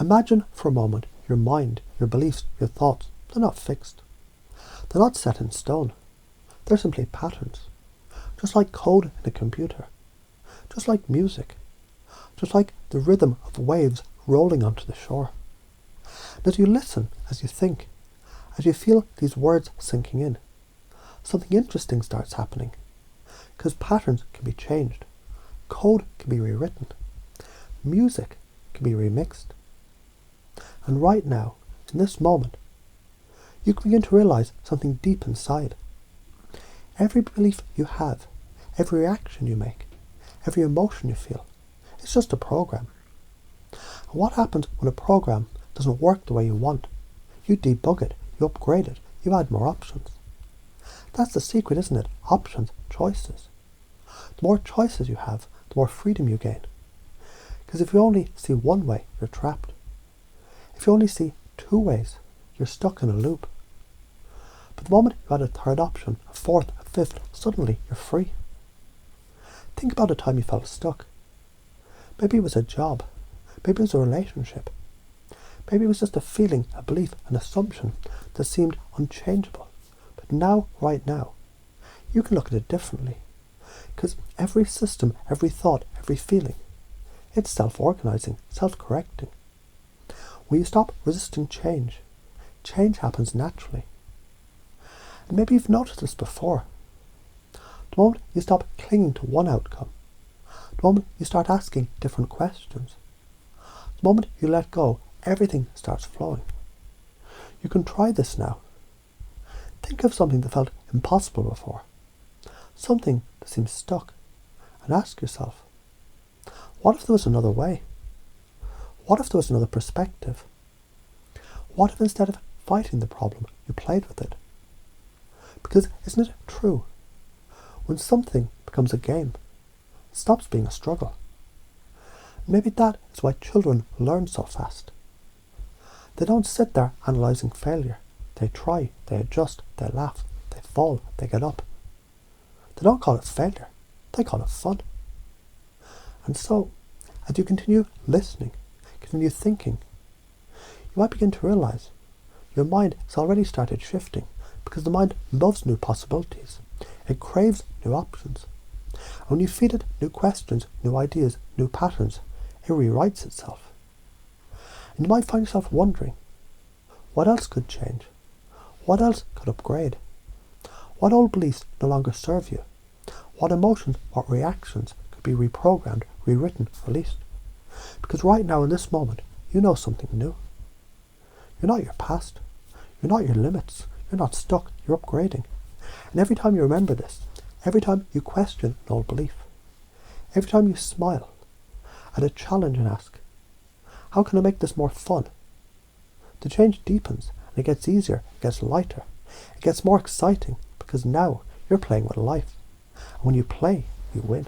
Imagine for a moment your mind, your beliefs, your thoughts, they're not fixed. They're not set in stone. They're simply patterns. Just like code in a computer. Just like music. Just like the rhythm of waves rolling onto the shore. And as you listen, as you think, as you feel these words sinking in, something interesting starts happening. Because patterns can be changed. Code can be rewritten. Music can be remixed. And right now, in this moment, you can begin to realize something deep inside. Every belief you have, every reaction you make, every emotion you feel, it's just a program. And what happens when a program doesn't work the way you want? You debug it, you upgrade it, you add more options. That's the secret, isn't it? Options, choices. The more choices you have, the more freedom you gain. Because if you only see one way, you're trapped. If you only see two ways, you're stuck in a loop. But the moment you add a third option, a fourth, a fifth, suddenly you're free. Think about a time you felt stuck. Maybe it was a job. Maybe it was a relationship. Maybe it was just a feeling, a belief, an assumption that seemed unchangeable. But now, right now, you can look at it differently. Because every system, every thought, every feeling, it's self-organizing, self-correcting. When you stop resisting change, change happens naturally. And maybe you've noticed this before. The moment you stop clinging to one outcome, the moment you start asking different questions, the moment you let go, everything starts flowing. You can try this now. Think of something that felt impossible before, something that seems stuck, and ask yourself, what if there was another way? What if there was another perspective? What if instead of fighting the problem, you played with it? Because isn't it true? When something becomes a game, it stops being a struggle. Maybe that is why children learn so fast. They don't sit there analysing failure. They try, they adjust, they laugh, they fall, they get up. They don't call it failure. They call it fun. And so, as you continue listening, continue thinking, you might begin to realise your mind has already started shifting because the mind loves new possibilities. It craves new options. And when you feed it new questions, new ideas, new patterns, it rewrites itself. And you might find yourself wondering, what else could change? What else could upgrade? What old beliefs no longer serve you? What emotions, what reactions could be reprogrammed, rewritten, released? Because right now in this moment, you know something new. You're not your past. You're not your limits. You're not stuck. You're upgrading. And every time you remember this, every time you question an old belief, every time you smile at a challenge and ask, how can I make this more fun? The change deepens and it gets easier, it gets lighter, it gets more exciting because now you're playing with life. And when you play, you win.